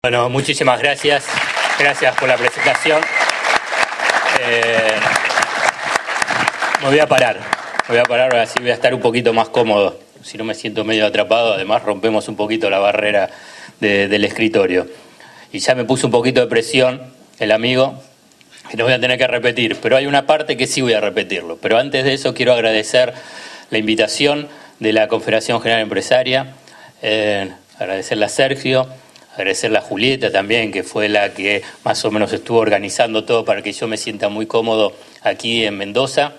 Bueno, muchísimas gracias. Gracias por la presentación. Me voy a parar, ahora sí voy a estar un poquito más cómodo, si no me siento medio atrapado. Además rompemos un poquito la barrera del escritorio. Y ya me puso un poquito de presión el amigo, que no voy a tener que repetir, pero hay una parte que sí voy a repetirlo. Pero antes de eso quiero agradecer la invitación de la Confederación General Empresaria, agradecerle a Sergio, agradecerle a Julieta también, que fue la que más o menos estuvo organizando todo para que yo me sienta muy cómodo aquí en Mendoza.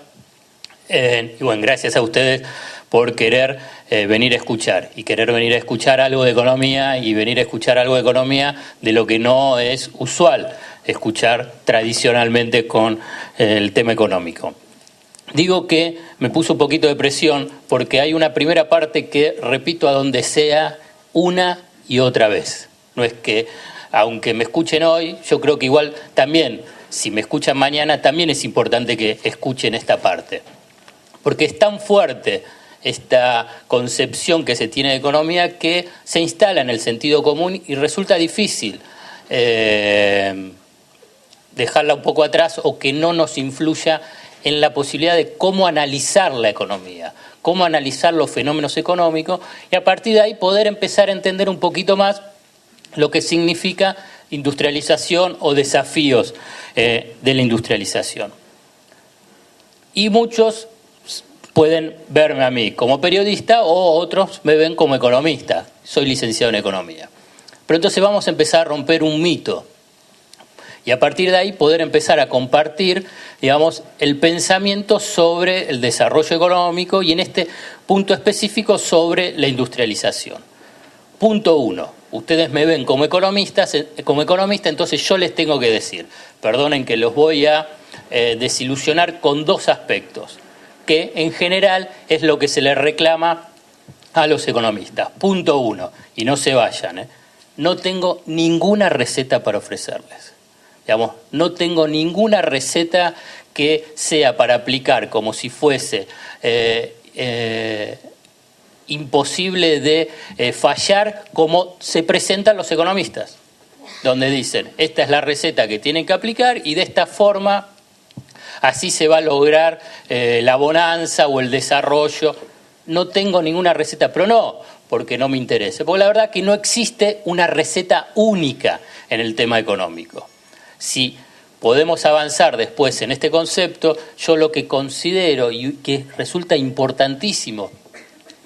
Y bueno, gracias a ustedes por querer venir a escuchar, y querer venir a escuchar algo de economía, y venir a escuchar algo de economía de lo que no es usual escuchar tradicionalmente con el tema económico. Digo que me puso un poquito de presión porque hay una primera parte que repito a donde sea una y otra vez. No es que, aunque me escuchen hoy, yo creo que igual también, si me escuchan mañana, también es importante que escuchen esta parte. Porque es tan fuerte esta concepción que se tiene de economía que se instala en el sentido común y resulta difícil dejarla un poco atrás o que no nos influya en la posibilidad de cómo analizar la economía, cómo analizar los fenómenos económicos y a partir de ahí poder empezar a entender un poquito más lo que significa industrialización o desafíos de la industrialización. Y muchos pueden verme a mí como periodista o otros me ven como economista. Soy licenciado en economía. Pero entonces vamos a empezar a romper un mito y a partir de ahí poder empezar a compartir, digamos, el pensamiento sobre el desarrollo económico y en este punto específico sobre la industrialización. Punto 1. Ustedes me ven como economista, entonces yo les tengo que decir, perdonen que los voy a desilusionar con dos aspectos, que en general es lo que se les reclama a los economistas. Punto 1, y no se vayan, no tengo ninguna receta para ofrecerles. Digamos, no tengo ninguna receta que sea para aplicar como si fuese imposible de fallar como se presentan los economistas, donde dicen, esta es la receta que tienen que aplicar y de esta forma así se va a lograr la bonanza o el desarrollo. No tengo ninguna receta, pero no porque no me interese, porque la verdad que no existe una receta única en el tema económico. Si podemos avanzar después en este concepto, yo lo que considero y que resulta importantísimo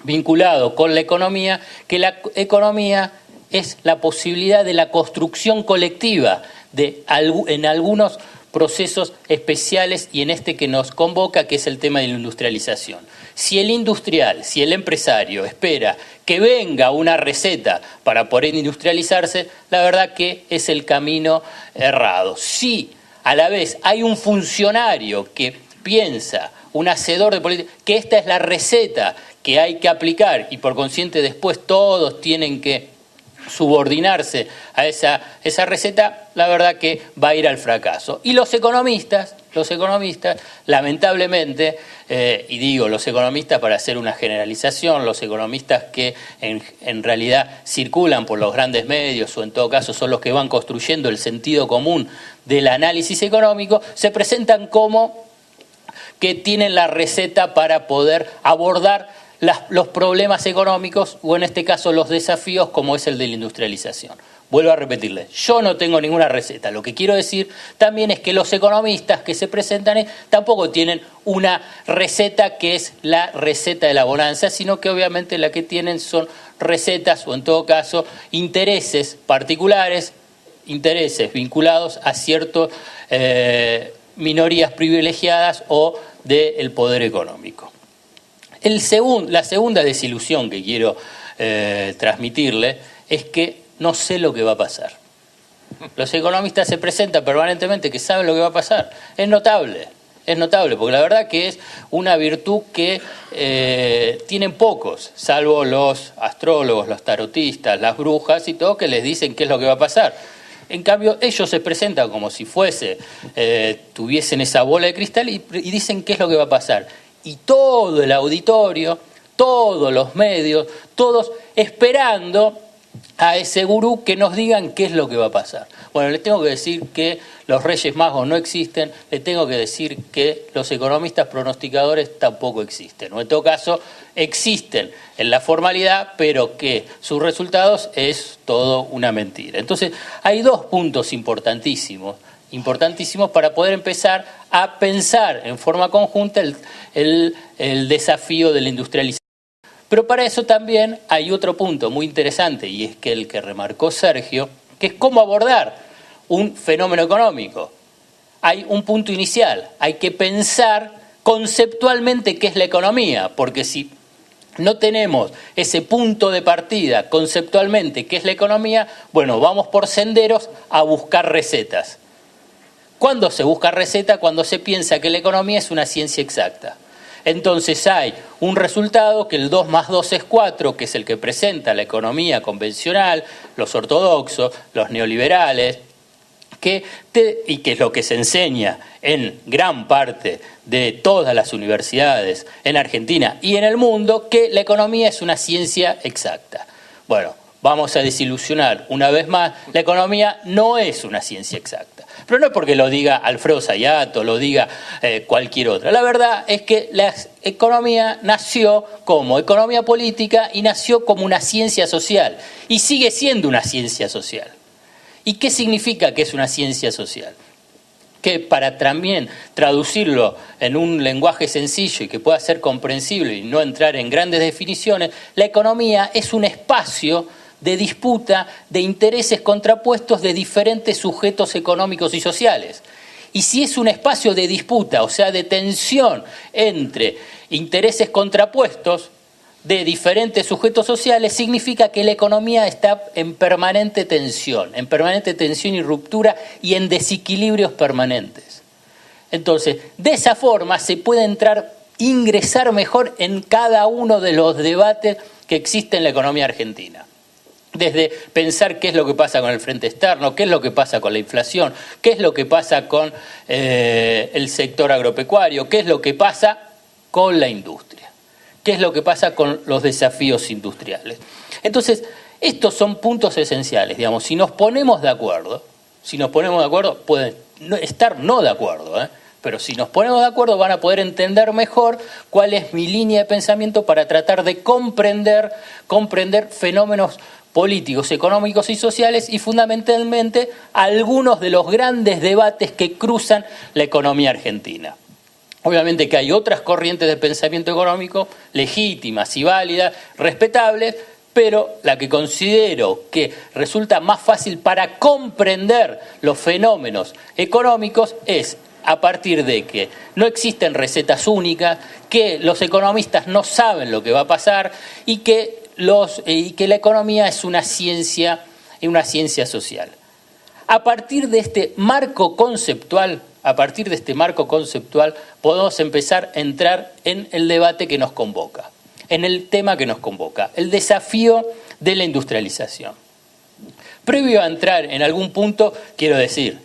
vinculado con la economía, que la economía es la posibilidad de la construcción colectiva en algunos procesos especiales y en este que nos convoca, que es el tema de la industrialización. Si el industrial, si el empresario espera que venga una receta para poder industrializarse, la verdad que es el camino errado. Si a la vez hay un funcionario que piensa, un hacedor de política, que esta es la receta que hay que aplicar y por consiguiente después todos tienen que subordinarse a esa receta, la verdad que va a ir al fracaso. Y los economistas, lamentablemente, y digo los economistas para hacer una generalización, los economistas que en realidad circulan por los grandes medios o en todo caso son los que van construyendo el sentido común del análisis económico, se presentan como que tienen la receta para poder abordar los problemas económicos o en este caso los desafíos como es el de la industrialización. Vuelvo a repetirles, yo no tengo ninguna receta. Lo que quiero decir también es que los economistas que se presentan tampoco tienen una receta que es la receta de la bonanza, sino que obviamente la que tienen son recetas o en todo caso intereses particulares, intereses vinculados a ciertas minorías privilegiadas o del poder económico. La segunda desilusión que quiero transmitirle es que no sé lo que va a pasar. Los economistas se presentan permanentemente que saben lo que va a pasar. Es notable, porque la verdad que es una virtud que tienen pocos, salvo los astrólogos, los tarotistas, las brujas y todo, que les dicen qué es lo que va a pasar. En cambio, ellos se presentan como si tuviesen esa bola de cristal y dicen qué es lo que va a pasar. Y todo el auditorio, todos los medios, todos esperando a ese gurú que nos digan qué es lo que va a pasar. Bueno, les tengo que decir que los Reyes Magos no existen, les tengo que decir que los economistas pronosticadores tampoco existen, o en todo caso existen en la formalidad, pero que sus resultados es todo una mentira. Entonces, hay dos puntos importantísimos para poder empezar a pensar en forma conjunta el desafío de la industrialización. Pero para eso también hay otro punto muy interesante, y es que el que remarcó Sergio, que es cómo abordar un fenómeno económico. Hay un punto inicial, hay que pensar conceptualmente qué es la economía, porque si no tenemos ese punto de partida conceptualmente qué es la economía, bueno, vamos por senderos a buscar recetas. ¿Cuándo se busca receta? Cuando se piensa que la economía es una ciencia exacta. Entonces hay un resultado que el 2 más 2 es 4, que es el que presenta la economía convencional, los ortodoxos, los neoliberales, y que es lo que se enseña en gran parte de todas las universidades en Argentina y en el mundo, que la economía es una ciencia exacta. Bueno, vamos a desilusionar una vez más, la economía no es una ciencia exacta. Pero no es porque lo diga Alfredo Sayato, lo diga cualquier otra. La verdad es que la economía nació como economía política y nació como una ciencia social. Y sigue siendo una ciencia social. ¿Y qué significa que es una ciencia social? Que para también traducirlo en un lenguaje sencillo y que pueda ser comprensible y no entrar en grandes definiciones, la economía es un espacio de disputa de intereses contrapuestos de diferentes sujetos económicos y sociales. Y si es un espacio de disputa, o sea, de tensión entre intereses contrapuestos de diferentes sujetos sociales, significa que la economía está en permanente tensión y ruptura y en desequilibrios permanentes. Entonces, de esa forma se puede ingresar mejor en cada uno de los debates que existen en la economía argentina. Desde pensar qué es lo que pasa con el frente externo, qué es lo que pasa con la inflación, qué es lo que pasa con el sector agropecuario, qué es lo que pasa con la industria, qué es lo que pasa con los desafíos industriales. Entonces, estos son puntos esenciales, digamos. Si nos ponemos de acuerdo, pueden estar no de acuerdo, pero si nos ponemos de acuerdo van a poder entender mejor cuál es mi línea de pensamiento para tratar de comprender fenómenos políticos, económicos y sociales, y fundamentalmente algunos de los grandes debates que cruzan la economía argentina. Obviamente que hay otras corrientes de pensamiento económico legítimas y válidas, respetables, pero la que considero que resulta más fácil para comprender los fenómenos económicos es a partir de que no existen recetas únicas, que los economistas no saben lo que va a pasar y que la economía es una ciencia social. A partir de este marco conceptual, podemos empezar a entrar en el debate que nos convoca, en el tema que nos convoca, el desafío de la industrialización. Previo a entrar en algún punto, quiero decir,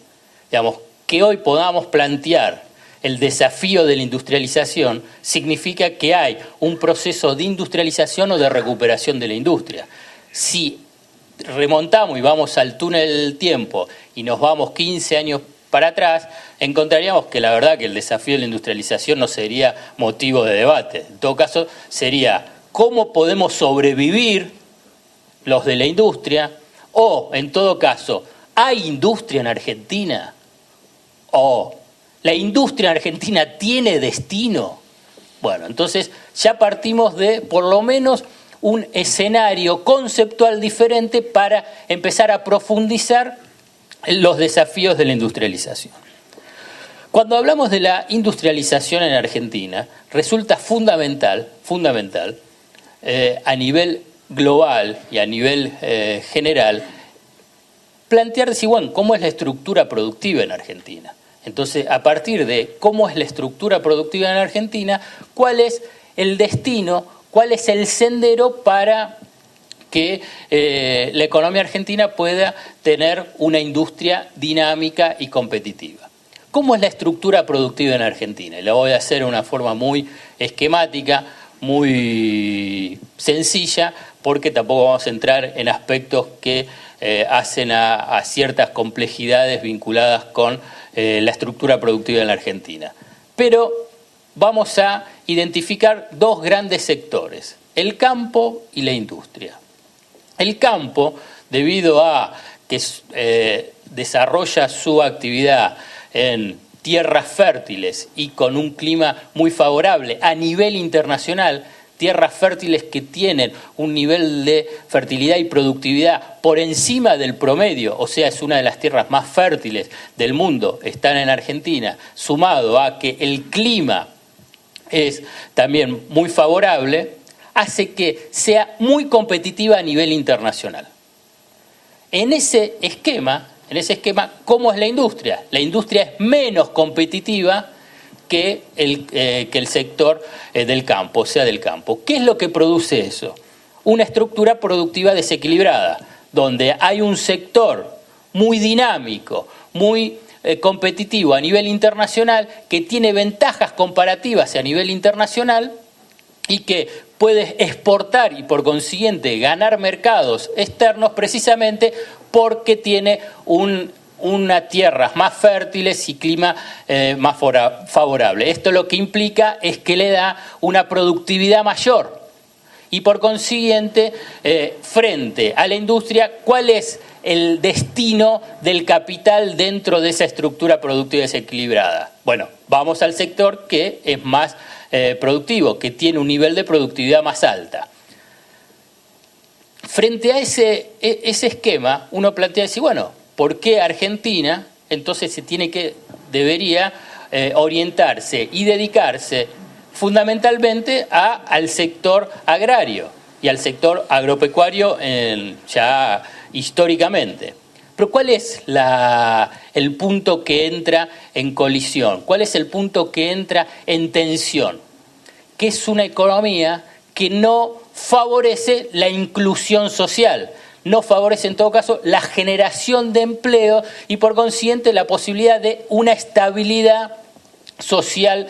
digamos, que hoy podamos plantear el desafío de la industrialización significa que hay un proceso de industrialización o de recuperación de la industria. Si remontamos y vamos al túnel del tiempo y nos vamos 15 años para atrás, encontraríamos que la verdad que el desafío de la industrialización no sería motivo de debate. En todo caso, sería cómo podemos sobrevivir los de la industria, o en todo caso, ¿hay industria en Argentina? ¿O la industria en Argentina tiene destino? Bueno, entonces ya partimos de por lo menos un escenario conceptual diferente para empezar a profundizar en los desafíos de la industrialización. Cuando hablamos de la industrialización en Argentina, resulta fundamental a nivel global y a nivel general plantearse, bueno, cómo es la estructura productiva en Argentina. Entonces, a partir de cómo es la estructura productiva en Argentina, cuál es el destino, cuál es el sendero para que la economía argentina pueda tener una industria dinámica y competitiva. ¿Cómo es la estructura productiva en Argentina? Y lo voy a hacer de una forma muy esquemática, muy sencilla, porque tampoco vamos a entrar en aspectos que hacen a ciertas complejidades vinculadas con la estructura productiva en la Argentina. Pero vamos a identificar dos grandes sectores, el campo y la industria. El campo, debido a que desarrolla su actividad en tierras fértiles y con un clima muy favorable a nivel internacional, tierras fértiles que tienen un nivel de fertilidad y productividad por encima del promedio, o sea, es una de las tierras más fértiles del mundo, están en Argentina, sumado a que el clima es también muy favorable, hace que sea muy competitiva a nivel internacional. En ese esquema, ¿cómo es la industria? La industria es menos competitiva que el sector del campo, o sea, del campo. ¿Qué es lo que produce eso? Una estructura productiva desequilibrada, donde hay un sector muy dinámico, muy competitivo a nivel internacional, que tiene ventajas comparativas a nivel internacional y que puede exportar y por consiguiente ganar mercados externos precisamente porque tiene unas tierras más fértiles y clima más favorable. Esto lo que implica es que le da una productividad mayor y por consiguiente, frente a la industria, ¿cuál es el destino del capital dentro de esa estructura productiva desequilibrada? Bueno, vamos al sector que es más productivo, que tiene un nivel de productividad más alta. Frente a ese esquema, uno plantea decir, bueno, ¿por qué Argentina entonces debería orientarse y dedicarse fundamentalmente al sector agrario y al sector agropecuario ya históricamente? Pero ¿cuál es el punto que entra en colisión? ¿Cuál es el punto que entra en tensión? Que es una economía que no favorece la inclusión social, no favorece en todo caso la generación de empleo y por consiguiente la posibilidad de una estabilidad social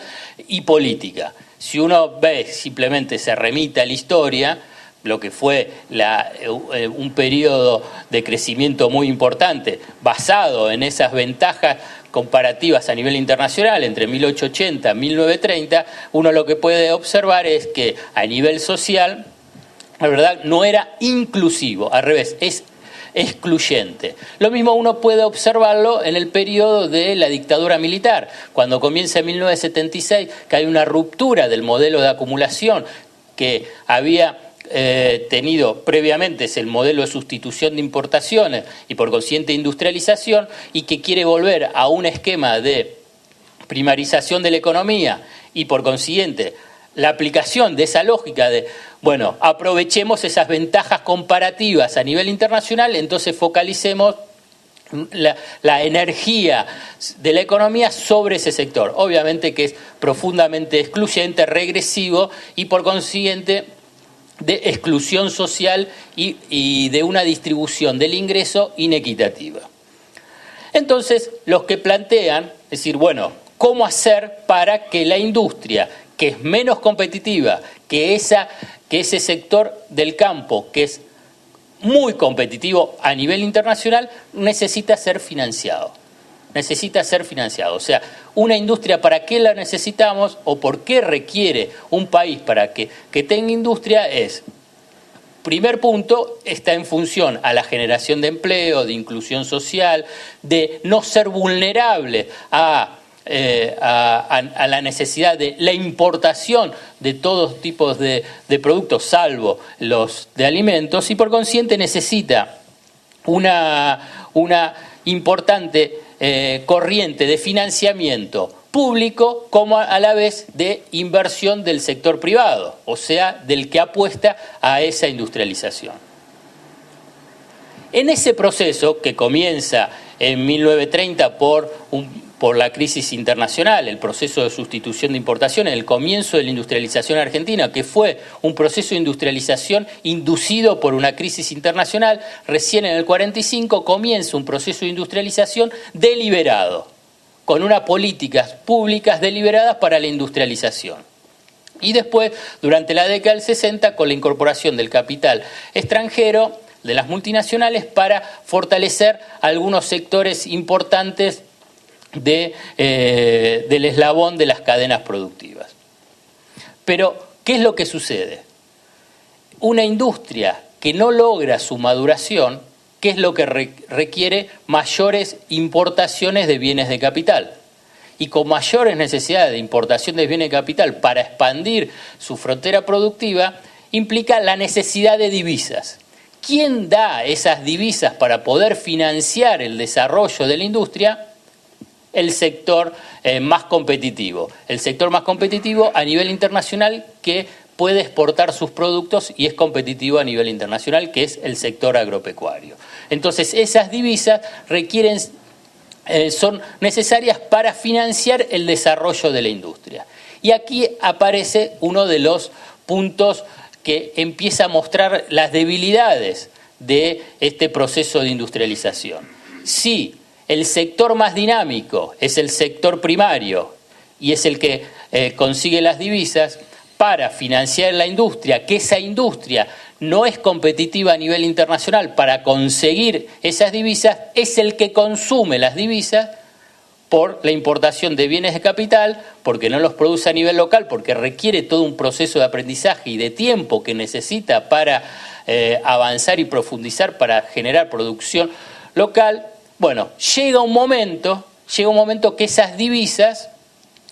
y política. Si uno ve, simplemente se remite a la historia, lo que fue un periodo de crecimiento muy importante, basado en esas ventajas comparativas a nivel internacional entre 1880 y 1930, uno lo que puede observar es que a nivel social, la verdad, no era inclusivo, al revés, es excluyente. Lo mismo uno puede observarlo en el periodo de la dictadura militar, cuando comienza en 1976, que hay una ruptura del modelo de acumulación que había tenido previamente, es el modelo de sustitución de importaciones y por consiguiente industrialización, y que quiere volver a un esquema de primarización de la economía y por consiguiente la aplicación de esa lógica de, bueno, aprovechemos esas ventajas comparativas a nivel internacional, entonces focalicemos la energía de la economía sobre ese sector. Obviamente que es profundamente excluyente, regresivo y por consiguiente de exclusión social y de una distribución del ingreso inequitativa. Entonces, los que plantean, es decir, bueno, ¿cómo hacer para que la industria, que es menos competitiva que ese sector del campo, que es muy competitivo a nivel internacional, necesita ser financiado? Necesita ser financiado. O sea, una industria, ¿para qué la necesitamos o por qué requiere un país para que tenga industria? Primer punto, está en función a la generación de empleo, de inclusión social, de no ser vulnerable a la necesidad de la importación de todos tipos de productos, salvo los de alimentos, y por consiguiente necesita una importante corriente de financiamiento público como a la vez de inversión del sector privado, o sea, del que apuesta a esa industrialización. En ese proceso que comienza en 1930 por la crisis internacional, el proceso de sustitución de importaciones, el comienzo de la industrialización argentina, que fue un proceso de industrialización inducido por una crisis internacional, recién en el 45 comienza un proceso de industrialización deliberado, con unas políticas públicas deliberadas para la industrialización. Y después, durante la década del 60, con la incorporación del capital extranjero, de las multinacionales, para fortalecer algunos sectores importantes del eslabón de las cadenas productivas. Pero, ¿qué es lo que sucede? Una industria que no logra su maduración, ¿qué es lo que requiere? Mayores importaciones de bienes de capital. Y con mayores necesidades de importación de bienes de capital para expandir su frontera productiva, implica la necesidad de divisas. ¿Quién da esas divisas para poder financiar el desarrollo de la industria? El sector más competitivo. El sector más competitivo a nivel internacional que puede exportar sus productos y es competitivo a nivel internacional, que es el sector agropecuario. Entonces, esas divisas son necesarias para financiar el desarrollo de la industria. Y aquí aparece uno de los puntos que empieza a mostrar las debilidades de este proceso de industrialización. Si el sector más dinámico es el sector primario y es el que consigue las divisas para financiar la industria, que esa industria no es competitiva a nivel internacional para conseguir esas divisas, es el que consume las divisas por la importación de bienes de capital, porque no los produce a nivel local, porque requiere todo un proceso de aprendizaje y de tiempo que necesita para avanzar y profundizar para generar producción local. Bueno, llega un momento que esas divisas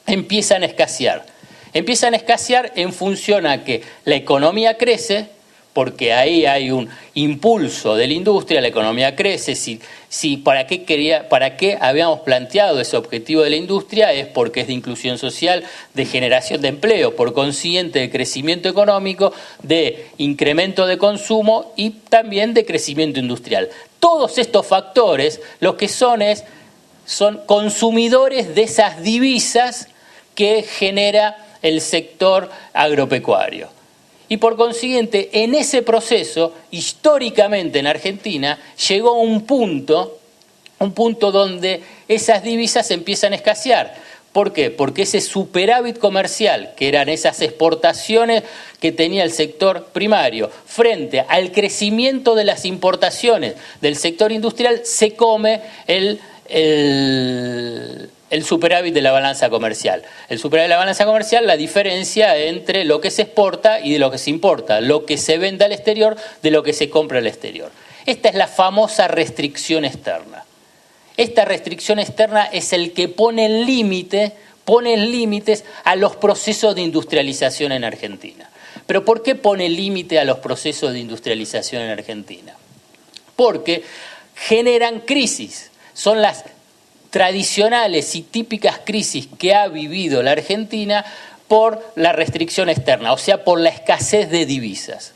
empiezan a escasear. Empiezan a escasear en función a que la economía crece, porque ahí hay un impulso de la industria, la economía crece. ¿Para qué habíamos planteado ese objetivo de la industria? Es porque es de inclusión social, de generación de empleo, por consiguiente de crecimiento económico, de incremento de consumo y también de crecimiento industrial. Todos estos factores lo que son consumidores de esas divisas que genera el sector agropecuario. Y por consiguiente, en ese proceso, históricamente en Argentina, llegó un punto donde esas divisas empiezan a escasear. ¿Por qué? Porque ese superávit comercial, que eran esas exportaciones que tenía el sector primario, frente al crecimiento de las importaciones del sector industrial, se come el superávit de la balanza comercial. El superávit de la balanza comercial, la diferencia entre lo que se exporta y de lo que se importa, lo que se vende al exterior de lo que se compra al exterior. Esta es la famosa restricción externa. Esta restricción externa es el que pone límites a los procesos de industrialización en Argentina. ¿Pero por qué pone límite a los procesos de industrialización en Argentina? Porque generan crisis. Son las tradicionales y típicas crisis que ha vivido la Argentina por la restricción externa, o sea, por la escasez de divisas.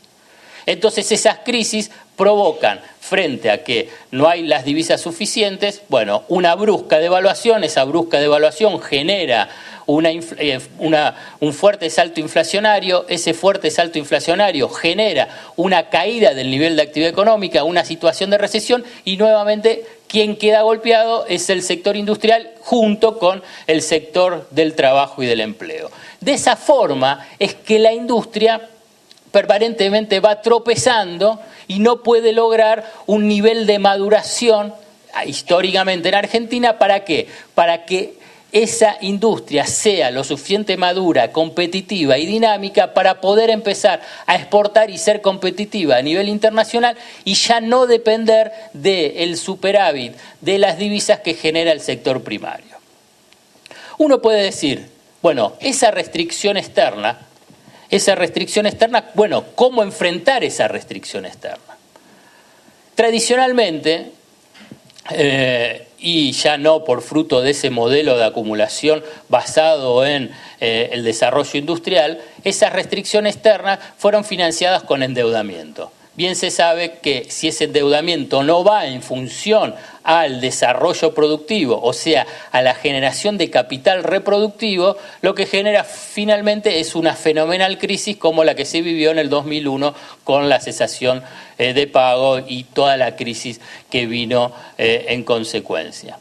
Entonces esas crisis provocan, frente a que no hay las divisas suficientes, una brusca devaluación. Esa brusca devaluación genera un fuerte salto inflacionario. Ese fuerte salto inflacionario genera una caída del nivel de actividad económica, una situación de recesión, y nuevamente quien queda golpeado es el sector industrial junto con el sector del trabajo y del empleo. De esa forma es que la industria permanentemente va tropezando y no puede lograr un nivel de maduración históricamente en Argentina. ¿Para qué? Para que esa industria sea lo suficiente madura, competitiva y dinámica para poder empezar a exportar y ser competitiva a nivel internacional y ya no depender del superávit de las divisas que genera el sector primario. Uno puede decir, esa restricción externa, ¿cómo enfrentar esa restricción externa? Tradicionalmente, y ya no por fruto de ese modelo de acumulación basado en el desarrollo industrial, esas restricciones externas fueron financiadas con endeudamiento. Bien se sabe que si ese endeudamiento no va en función al desarrollo productivo, o sea, a la generación de capital reproductivo, lo que genera finalmente es una fenomenal crisis como la que se vivió en el 2001 con la cesación de pago y toda la crisis que vino en consecuencia.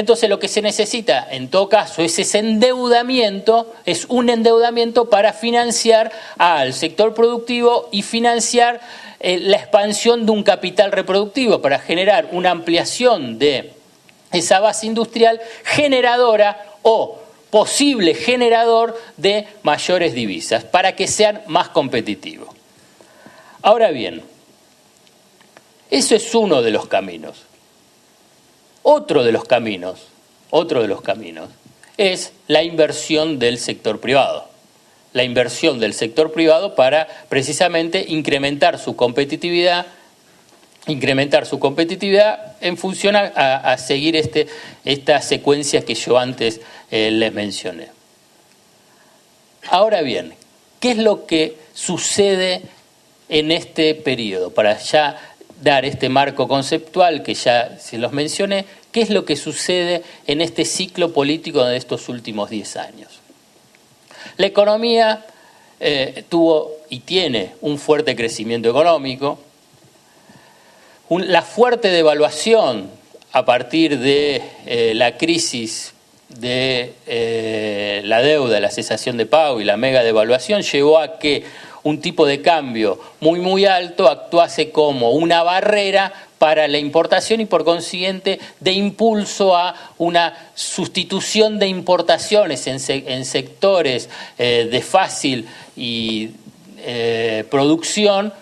Entonces lo que se necesita en todo caso es ese endeudamiento, es un endeudamiento para financiar al sector productivo y financiar la expansión de un capital reproductivo, para generar una ampliación de esa base industrial generadora o posible generador de mayores divisas, para que sean más competitivos. Ahora bien, eso es uno de los caminos. Otro de los caminos es la inversión del sector privado. La inversión del sector privado para precisamente incrementar su competitividad en función a seguir esta secuencia que yo antes les mencioné. Ahora bien, ¿qué es lo que sucede en este periodo? Para ya dar este marco conceptual que ya se los mencioné, ¿qué es lo que sucede en este ciclo político de estos últimos 10 años? La economía tuvo y tiene un fuerte crecimiento económico, la fuerte devaluación a partir de la crisis de la deuda, la cesación de pago y la mega devaluación llevó a que un tipo de cambio muy alto actuase como una barrera para la importación y por consiguiente de impulso a una sustitución de importaciones en sectores de fácil producción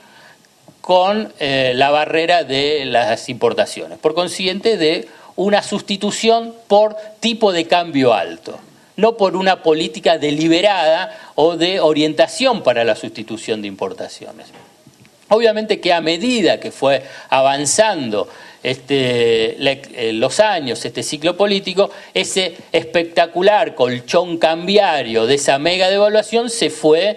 con la barrera de las importaciones. Por consiguiente de una sustitución por tipo de cambio alto, no por una política deliberada o de orientación para la sustitución de importaciones. Obviamente que a medida que fue avanzando los años, este ciclo político, ese espectacular colchón cambiario de esa mega devaluación se fue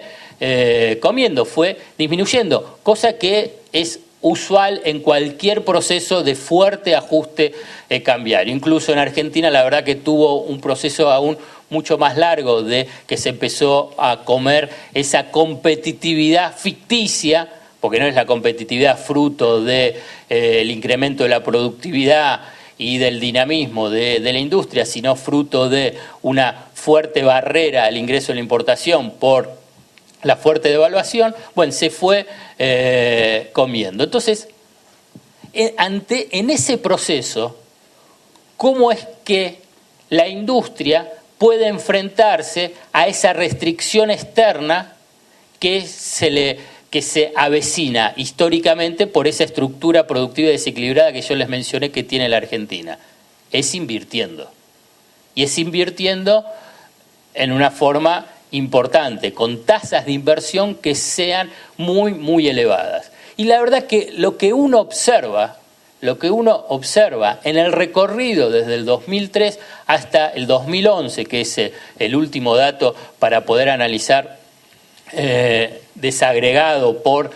comiendo, fue disminuyendo, cosa que es usual en cualquier proceso de fuerte ajuste cambiario. Incluso en Argentina la verdad que tuvo un proceso aún mucho más largo de que se empezó a comer esa competitividad ficticia, porque no es la competitividad fruto del incremento de la productividad y del dinamismo de la industria, sino fruto de una fuerte barrera al ingreso de la importación por la fuerte devaluación, bueno, se fue comiendo. Entonces, en ese proceso, ¿cómo es que la industria puede enfrentarse a esa restricción externa que se avecina históricamente por esa estructura productiva desequilibrada que yo les mencioné que tiene la Argentina? Es invirtiendo. Y es invirtiendo en una forma importante, con tasas de inversión que sean muy elevadas. Y la verdad que lo que uno observa en el recorrido desde el 2003 hasta el 2011, que es el último dato para poder analizar desagregado por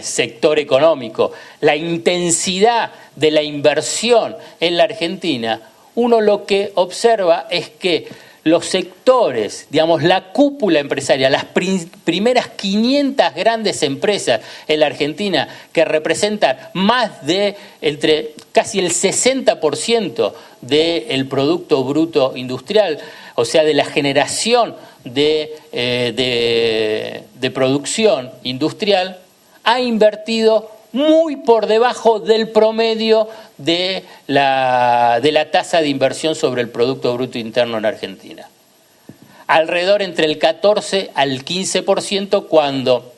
sector económico, la intensidad de la inversión en la Argentina, uno lo que observa es que los sectores, digamos, la cúpula empresaria, las primeras 500 grandes empresas en la Argentina que representan más de casi el 60% del Producto Bruto Industrial, o sea, de la generación de producción industrial, ha invertido muy por debajo del promedio de la tasa de inversión sobre el Producto Bruto Interno en Argentina. Alrededor entre el 14 al 15%, cuando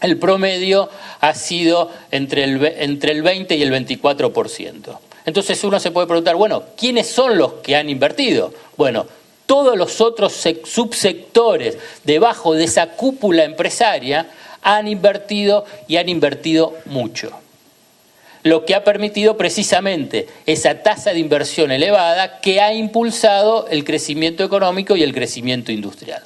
el promedio ha sido entre el 20 y el 24%. Entonces uno se puede preguntar, bueno, ¿quiénes son los que han invertido? Bueno, todos los otros subsectores debajo de esa cúpula empresaria han invertido y han invertido mucho. Lo que ha permitido precisamente esa tasa de inversión elevada que ha impulsado el crecimiento económico y el crecimiento industrial.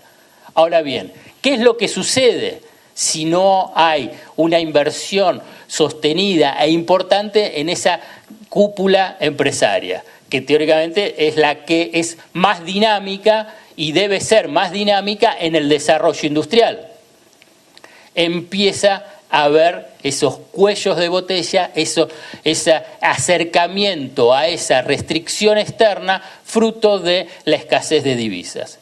Ahora bien, ¿qué es lo que sucede si no hay una inversión sostenida e importante en esa cúpula empresaria, que teóricamente es la que es más dinámica y debe ser más dinámica en el desarrollo industrial? Empieza a ver esos cuellos de botella, ese acercamiento a esa restricción externa fruto de la escasez de divisas.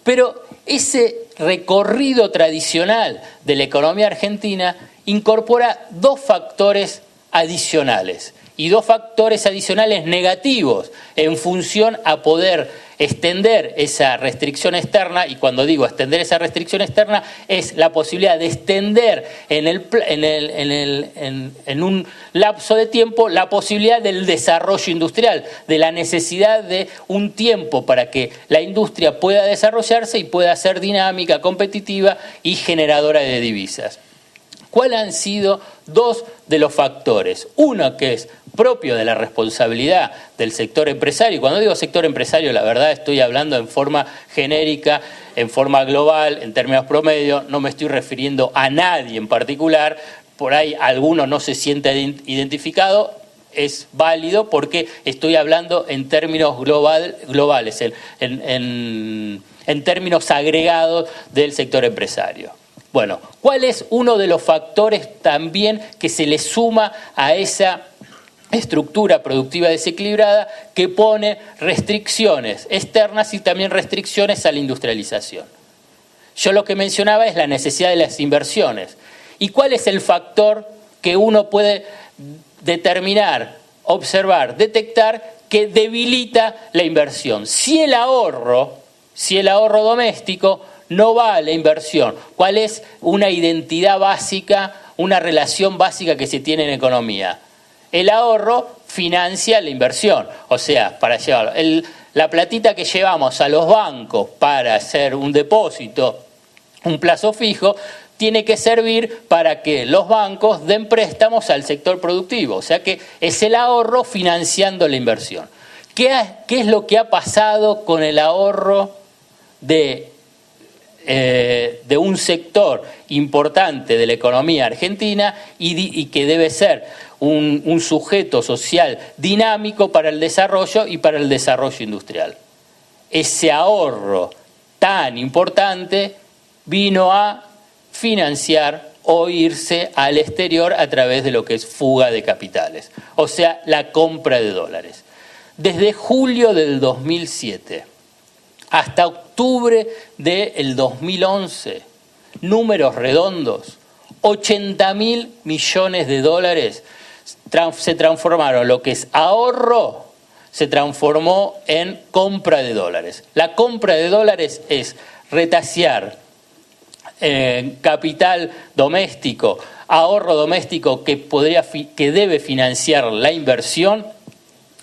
Pero ese recorrido tradicional de la economía argentina incorpora dos factores adicionales y dos factores adicionales negativos en función a poder extender esa restricción externa, y cuando digo extender esa restricción externa es la posibilidad de extender en un lapso de tiempo la posibilidad del desarrollo industrial, de la necesidad de un tiempo para que la industria pueda desarrollarse y pueda ser dinámica, competitiva y generadora de divisas. ¿Cuáles han sido dos de los factores? Uno que es propio de la responsabilidad del sector empresario, y cuando digo sector empresario, la verdad estoy hablando en forma genérica, en forma global, en términos promedio, no me estoy refiriendo a nadie en particular, por ahí alguno no se siente identificado, es válido porque estoy hablando en términos globales, en términos agregados del sector empresario. Bueno, ¿cuál es uno de los factores también que se le suma a esa estructura productiva desequilibrada que pone restricciones externas y también restricciones a la industrialización? Yo lo que mencionaba es la necesidad de las inversiones. ¿Y cuál es el factor que uno puede determinar, observar, detectar que debilita la inversión? Si el ahorro doméstico no va a la inversión, ¿cuál es una identidad básica, una relación básica que se tiene en economía? El ahorro financia la inversión, o sea, para llevarlo. La platita que llevamos a los bancos para hacer un depósito, un plazo fijo, tiene que servir para que los bancos den préstamos al sector productivo, o sea que es el ahorro financiando la inversión. ¿Qué es lo que ha pasado con el ahorro de un sector importante de la economía argentina y que debe ser un sujeto social dinámico para el desarrollo y para el desarrollo industrial? Ese ahorro tan importante vino a financiar o irse al exterior a través de lo que es fuga de capitales, o sea, la compra de dólares. Desde julio del 2007 hasta octubre del 2011, números redondos, 80.000 millones de dólares se transformaron. Lo que es ahorro se transformó en compra de dólares. La compra de dólares es retasear capital doméstico, ahorro doméstico que debe financiar la inversión,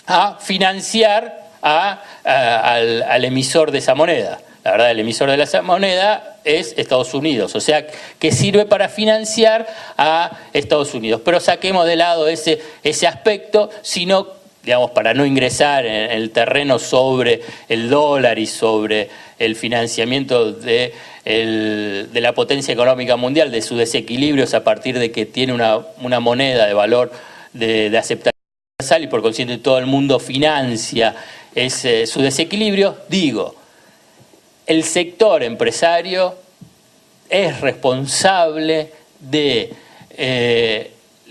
a financiar al emisor de esa moneda. La verdad, el emisor de esa moneda es Estados Unidos, o sea, que sirve para financiar a Estados Unidos. Pero saquemos de lado ese aspecto, sino, digamos, para no ingresar en el terreno sobre el dólar y sobre el financiamiento de la potencia económica mundial, de sus desequilibrios a partir de que tiene una moneda de valor de aceptación universal y por consiguiente todo el mundo financia su desequilibrio. Digo, el sector empresario es responsable de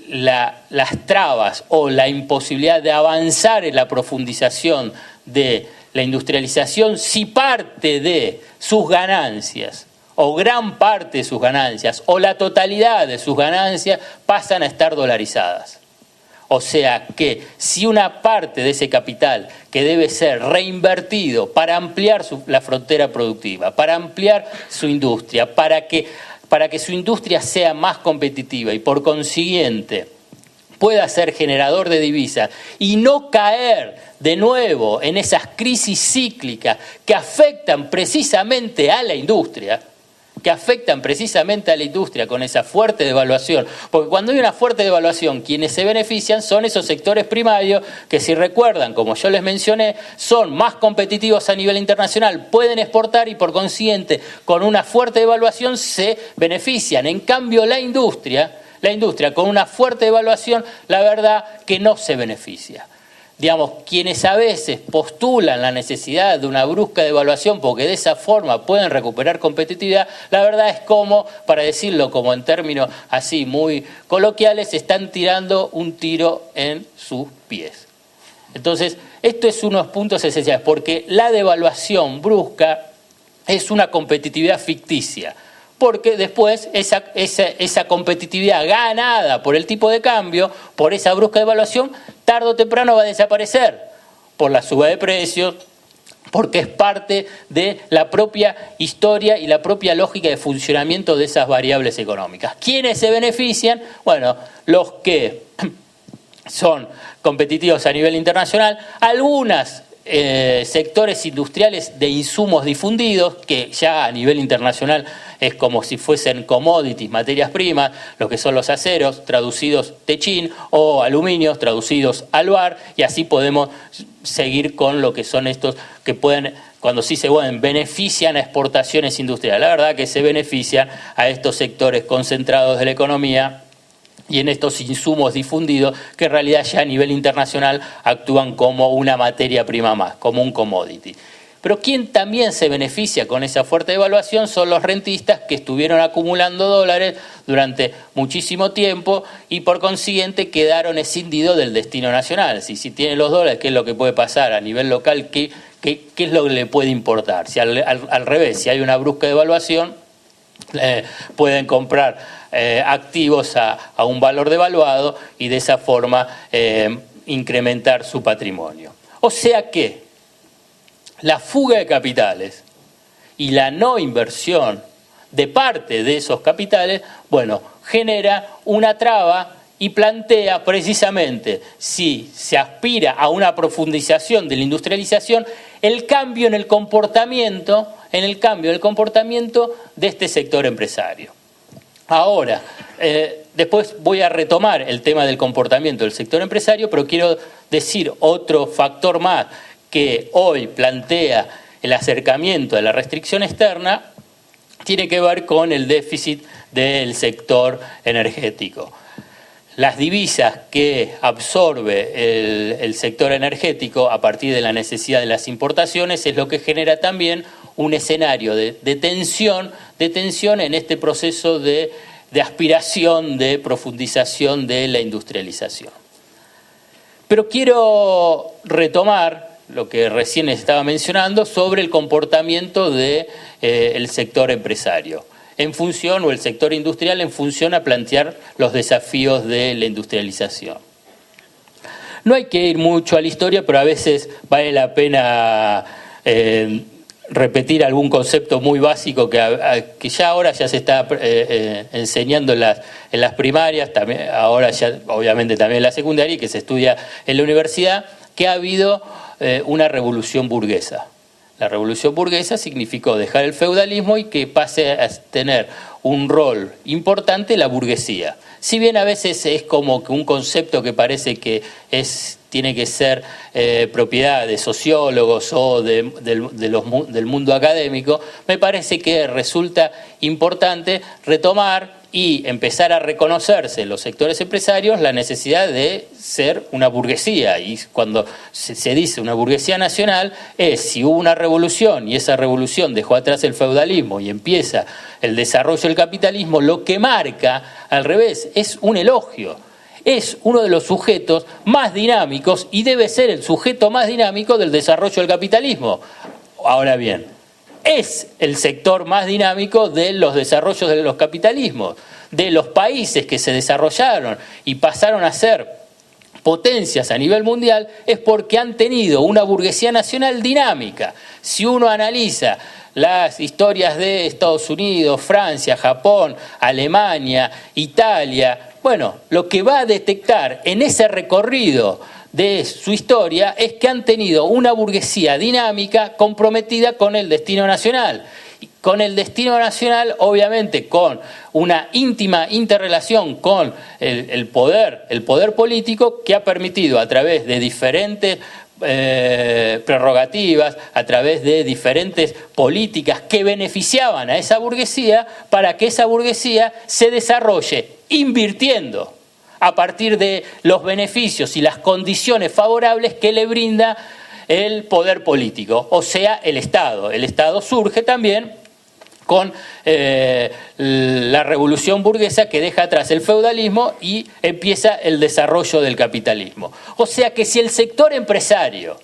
las trabas o la imposibilidad de avanzar en la profundización de la industrialización si parte de sus ganancias o gran parte de sus ganancias o la totalidad de sus ganancias pasan a estar dolarizadas. O sea que si una parte de ese capital que debe ser reinvertido para ampliar la frontera productiva, para ampliar su industria, para que su industria sea más competitiva y por consiguiente pueda ser generador de divisas y no caer de nuevo en esas crisis cíclicas que afectan precisamente a la industria, con esa fuerte devaluación, porque cuando hay una fuerte devaluación, quienes se benefician son esos sectores primarios que, si recuerdan, como yo les mencioné, son más competitivos a nivel internacional, pueden exportar y por consiguiente con una fuerte devaluación se benefician. En cambio la industria con una fuerte devaluación, la verdad que no se beneficia. digamos, quienes a veces postulan la necesidad de una brusca devaluación porque de esa forma pueden recuperar competitividad, la verdad es como, para decirlo como en términos así muy coloquiales, están tirando un tiro en sus pies. Entonces, esto es unos puntos esenciales, porque la devaluación brusca es una competitividad ficticia, porque después esa competitividad ganada por el tipo de cambio, por esa brusca devaluación, tarde o temprano va a desaparecer por la suba de precios, porque es parte de la propia historia y la propia lógica de funcionamiento de esas variables económicas. ¿Quiénes se benefician? Bueno, los que son competitivos a nivel internacional, algunas sectores industriales de insumos difundidos, que ya a nivel internacional es como si fuesen commodities, materias primas, lo que son los aceros, traducidos techín, o aluminios, traducidos albar, y así podemos seguir con lo que son estos que pueden, cuando sí se pueden, benefician a exportaciones industriales. La verdad que se benefician a estos sectores concentrados de la economía y en estos insumos difundidos que en realidad ya a nivel internacional actúan como una materia prima más, como un commodity. Pero quien también se beneficia con esa fuerte devaluación son los rentistas que estuvieron acumulando dólares durante muchísimo tiempo y por consiguiente quedaron escindidos del destino nacional. Si tienen los dólares, ¿qué es lo que puede pasar a nivel local? ¿Qué es lo que le puede importar? Si al revés, si hay una brusca devaluación, pueden comprar activos a un valor devaluado y de esa forma incrementar su patrimonio. O sea que la fuga de capitales y la no inversión de parte de esos capitales, bueno, genera una traba y plantea precisamente, si se aspira a una profundización de la industrialización, el cambio en el comportamiento, de este sector empresario. Ahora, después voy a retomar el tema del comportamiento del sector empresario, pero quiero decir otro factor más que hoy plantea el acercamiento de la restricción externa, tiene que ver con el déficit del sector energético. Las divisas que absorbe el sector energético a partir de la necesidad de las importaciones es lo que genera también un escenario de tensión en este proceso de aspiración, de profundización de la industrialización. Pero quiero retomar lo que recién estaba mencionando sobre el comportamiento del sector empresario en función, o el sector industrial en función a plantear los desafíos de la industrialización. No hay que ir mucho a la historia, pero a veces vale la pena repetir algún concepto muy básico que ya ahora ya se está enseñando en las primarias, también, ahora ya obviamente también en la secundaria, y que se estudia en la universidad, que ha habido una revolución burguesa. La revolución burguesa significó dejar el feudalismo y que pase a tener un rol importante la burguesía. Si bien a veces es como que un concepto que parece que tiene que ser propiedad de sociólogos o del mundo académico, me parece que resulta importante retomar y empezar a reconocerse en los sectores empresarios la necesidad de ser una burguesía. Y cuando se dice una burguesía nacional, si hubo una revolución y esa revolución dejó atrás el feudalismo y empieza el desarrollo del capitalismo, lo que marca, al revés, es un elogio. Es uno de los sujetos más dinámicos y debe ser el sujeto más dinámico del desarrollo del capitalismo. Ahora bien, es el sector más dinámico de los desarrollos de los capitalismos, de los países que se desarrollaron y pasaron a ser potencias a nivel mundial, es porque han tenido una burguesía nacional dinámica. Si uno analiza las historias de Estados Unidos, Francia, Japón, Alemania, Italia, bueno, lo que va a detectar en ese recorrido de su historia es que han tenido una burguesía dinámica comprometida con el destino nacional. Con el destino nacional, obviamente, con una íntima interrelación con el poder político que ha permitido a través de diferentes prerrogativas, a través de diferentes políticas que beneficiaban a esa burguesía para que esa burguesía se desarrolle invirtiendo a partir de los beneficios y las condiciones favorables que le brinda el poder político, o sea, el Estado. El Estado surge también con la revolución burguesa que deja atrás el feudalismo y empieza el desarrollo del capitalismo. O sea que si el sector empresario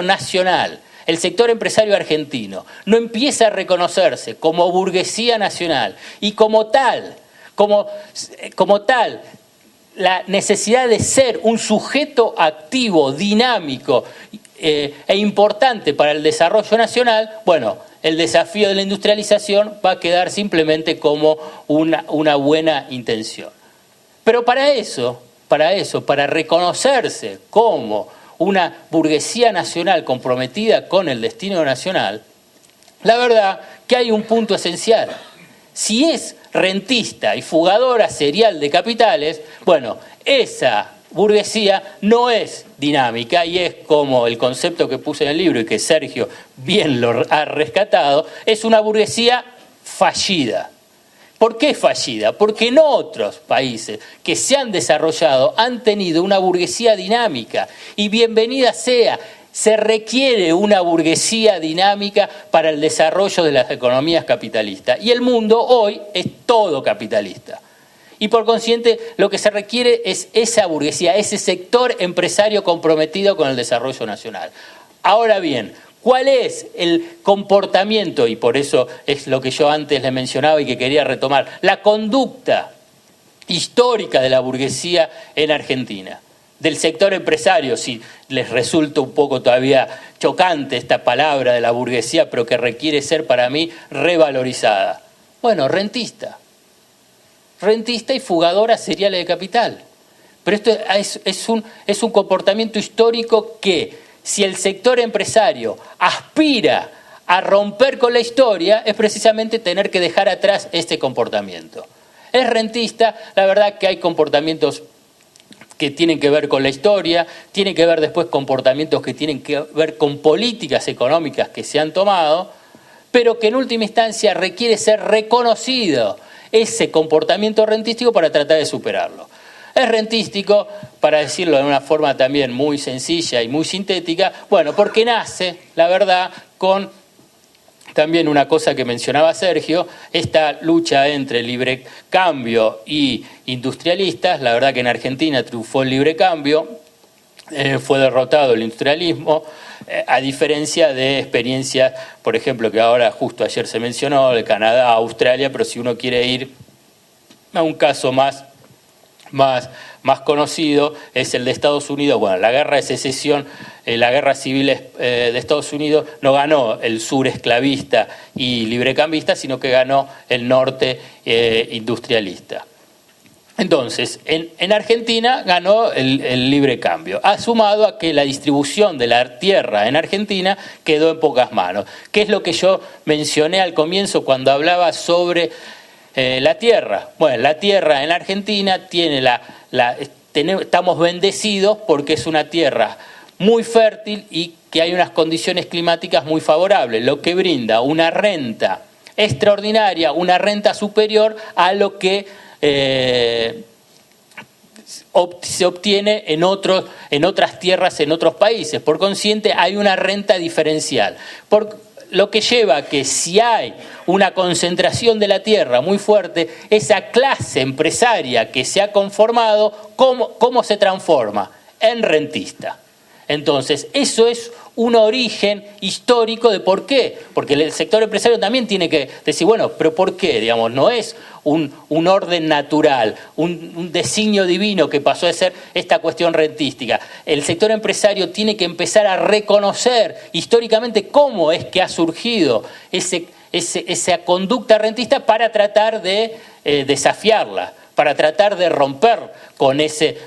nacional, el sector empresario argentino, no empieza a reconocerse como burguesía nacional y como tal, la necesidad de ser un sujeto activo, dinámico e importante para el desarrollo nacional, bueno, el desafío de la industrialización va a quedar simplemente como una buena intención. Pero para reconocerse como una burguesía nacional comprometida con el destino nacional, la verdad que hay un punto esencial. Si es rentista y fugadora serial de capitales, bueno, esa burguesía no es dinámica y es como el concepto que puse en el libro y que Sergio bien lo ha rescatado, es una burguesía fallida. ¿Por qué fallida? Porque en otros países que se han desarrollado han tenido una burguesía dinámica y bienvenida sea. Se requiere una burguesía dinámica para el desarrollo de las economías capitalistas. Y el mundo hoy es todo capitalista. Y por consiguiente, lo que se requiere es esa burguesía, ese sector empresario comprometido con el desarrollo nacional. Ahora bien, ¿cuál es el comportamiento? Y por eso es lo que yo antes le mencionaba y que quería retomar. La conducta histórica de la burguesía en Argentina. Del sector empresario, si les resulta un poco todavía chocante esta palabra de la burguesía, pero que requiere ser para mí revalorizada. Bueno, rentista y fugadora serial de capital. Pero esto es un comportamiento histórico que, si el sector empresario aspira a romper con la historia, es precisamente tener que dejar atrás este comportamiento. Es rentista, la verdad que hay comportamientos que tienen que ver con la historia, tienen que ver después comportamientos que tienen que ver con políticas económicas que se han tomado, pero que en última instancia requiere ser reconocido ese comportamiento rentístico para tratar de superarlo. Es rentístico, para decirlo de una forma también muy sencilla y muy sintética, bueno, porque nace, la verdad, con también una cosa que mencionaba Sergio, esta lucha entre libre cambio y industrialistas. La verdad que en Argentina triunfó el libre cambio, fue derrotado el industrialismo, a diferencia de experiencias, por ejemplo, que ahora justo ayer se mencionó, de Canadá, Australia, pero si uno quiere ir a un caso más conocido, es el de Estados Unidos. Bueno, la guerra de secesión, la guerra civil de Estados Unidos no ganó el sur esclavista y librecambista, sino que ganó el norte industrialista. Entonces, en Argentina ganó el libre cambio, sumado a que la distribución de la tierra en Argentina quedó en pocas manos, que es lo que yo mencioné al comienzo cuando hablaba sobre la tierra. Bueno, la tierra en Argentina tiene estamos bendecidos porque es una tierra muy fértil y que hay unas condiciones climáticas muy favorables, lo que brinda una renta extraordinaria, una renta superior a lo que se obtiene en otras tierras, en otros países. Por consiguiente, hay una renta diferencial. Lo que lleva a que si hay una concentración de la tierra muy fuerte, esa clase empresaria que se ha conformado, ¿cómo se transforma? En rentista. Entonces, eso es un origen histórico de por qué. Porque el sector empresario también tiene que decir, bueno, pero ¿por qué? Digamos, no es un orden natural, un designio divino que pasó a ser esta cuestión rentística. El sector empresario tiene que empezar a reconocer históricamente cómo es que ha surgido esa conducta rentista para tratar de desafiarla, para tratar de romper con ese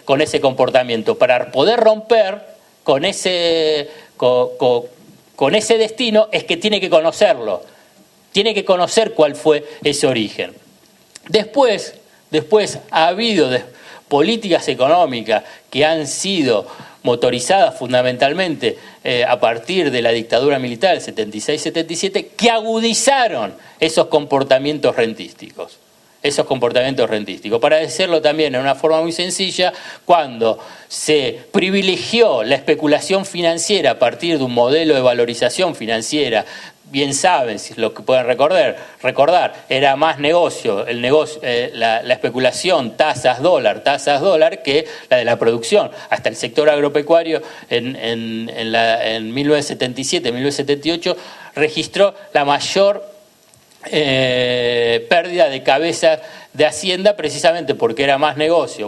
comportamiento, para poder romper con ese destino es que tiene que conocerlo, tiene que conocer cuál fue ese origen. Después ha habido políticas económicas que han sido motorizadas fundamentalmente a partir de la dictadura militar del 76-77, que agudizaron esos comportamientos rentísticos. esos comportamientos rentísticos. Para decirlo también en una forma muy sencilla, cuando se privilegió la especulación financiera a partir de un modelo de valorización financiera, bien saben, si lo que pueden recordar, era más negocio, la especulación tasas dólar que la de la producción. Hasta el sector agropecuario en 1977, 1978 registró la mayor pérdida de cabezas de hacienda, precisamente porque era más negocio,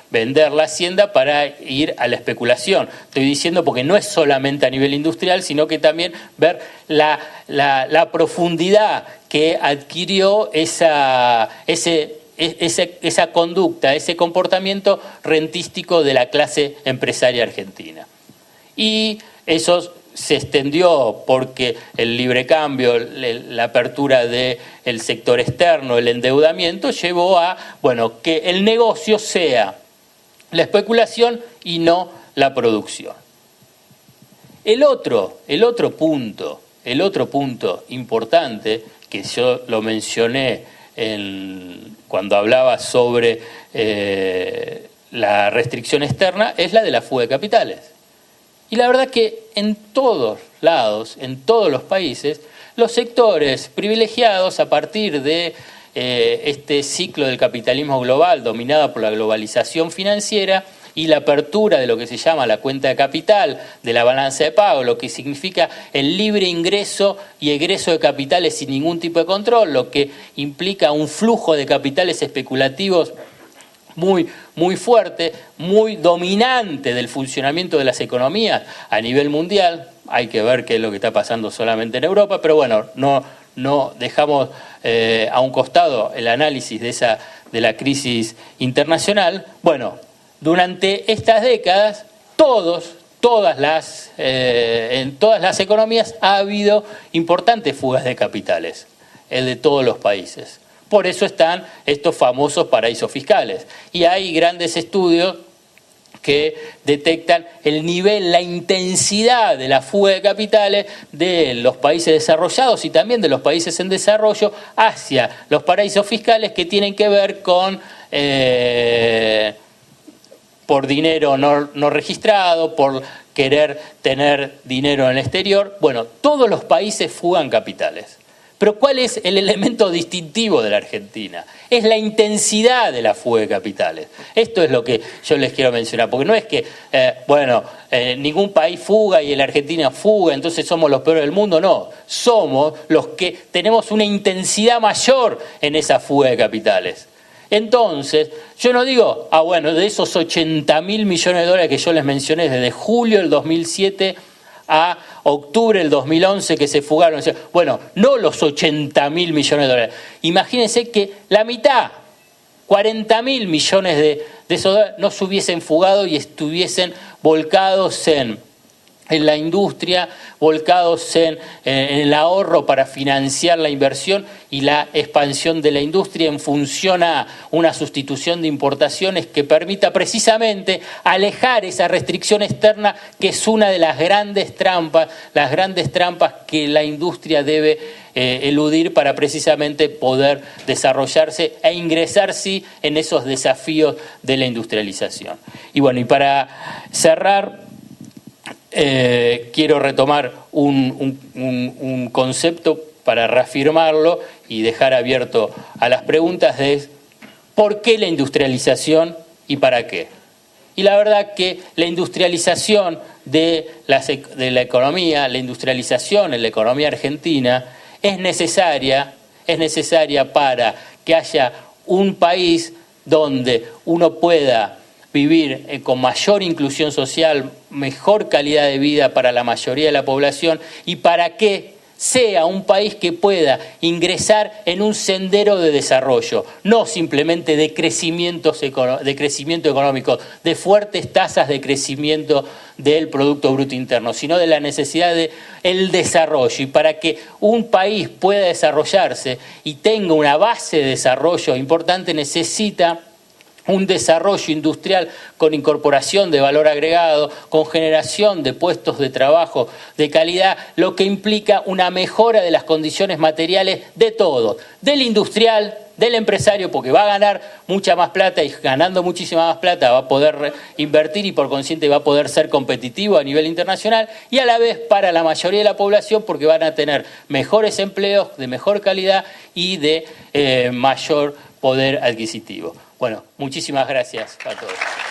vender la hacienda para ir a la especulación. Estoy diciendo porque no es solamente a nivel industrial, sino que también ver la profundidad que adquirió esa conducta, ese comportamiento rentístico de la clase empresaria argentina. Y esos se extendió porque el libre cambio, la apertura del sector externo, el endeudamiento, llevó a que el negocio sea la especulación y no la producción. El otro punto importante, que yo lo mencioné cuando hablaba sobre la restricción externa, es la de la fuga de capitales. Y la verdad que en todos lados, en todos los países, los sectores privilegiados a partir de este ciclo del capitalismo global dominado por la globalización financiera y la apertura de lo que se llama la cuenta de capital, de la balanza de pago, lo que significa el libre ingreso y egreso de capitales sin ningún tipo de control, lo que implica un flujo de capitales especulativos muy fuerte, muy dominante del funcionamiento de las economías a nivel mundial. Hay que ver qué es lo que está pasando solamente en Europa, pero no dejamos a un costado el análisis de la crisis internacional. Durante estas décadas, en todas las economías ha habido importantes fugas de capitales, el de todos los países. Por eso están estos famosos paraísos fiscales. Y hay grandes estudios que detectan el nivel, la intensidad de la fuga de capitales de los países desarrollados y también de los países en desarrollo hacia los paraísos fiscales, que tienen que ver con por dinero no registrado, por querer tener dinero en el exterior. Todos los países fugan capitales. Pero ¿cuál es el elemento distintivo de la Argentina? Es la intensidad de la fuga de capitales. Esto es lo que yo les quiero mencionar, porque no es que, ningún país fuga y la Argentina fuga, entonces somos los peores del mundo. No, somos los que tenemos una intensidad mayor en esa fuga de capitales. Entonces, yo no digo, de esos 80.000 millones de dólares que yo les mencioné desde julio del 2007 a octubre del 2011 que se fugaron. No los 80.000 millones de dólares. Imagínense que la mitad, 40.000 millones de esos dólares, no se hubiesen fugado y estuviesen volcados en la industria, volcados en el ahorro para financiar la inversión y la expansión de la industria en función a una sustitución de importaciones que permita precisamente alejar esa restricción externa, que es una de las grandes trampas que la industria debe eludir para precisamente poder desarrollarse e ingresar sí en esos desafíos de la industrialización. Y para cerrar, quiero retomar un concepto para reafirmarlo y dejar abierto a las preguntas de ¿por qué la industrialización y para qué? Y la verdad que la industrialización de la economía, la industrialización en la economía argentina es necesaria para que haya un país donde uno pueda vivir con mayor inclusión social, mejor calidad de vida para la mayoría de la población, y para que sea un país que pueda ingresar en un sendero de desarrollo, no simplemente de crecimiento económico, de fuertes tasas de crecimiento del Producto Bruto Interno, sino de la necesidad del desarrollo. Y para que un país pueda desarrollarse y tenga una base de desarrollo importante, necesita un desarrollo industrial con incorporación de valor agregado, con generación de puestos de trabajo de calidad, lo que implica una mejora de las condiciones materiales de todos, del industrial, del empresario, porque va a ganar mucha más plata y ganando muchísima más plata va a poder invertir y por consiguiente va a poder ser competitivo a nivel internacional, y a la vez para la mayoría de la población porque van a tener mejores empleos de mejor calidad y de mayor poder adquisitivo. Bueno, muchísimas gracias a todos.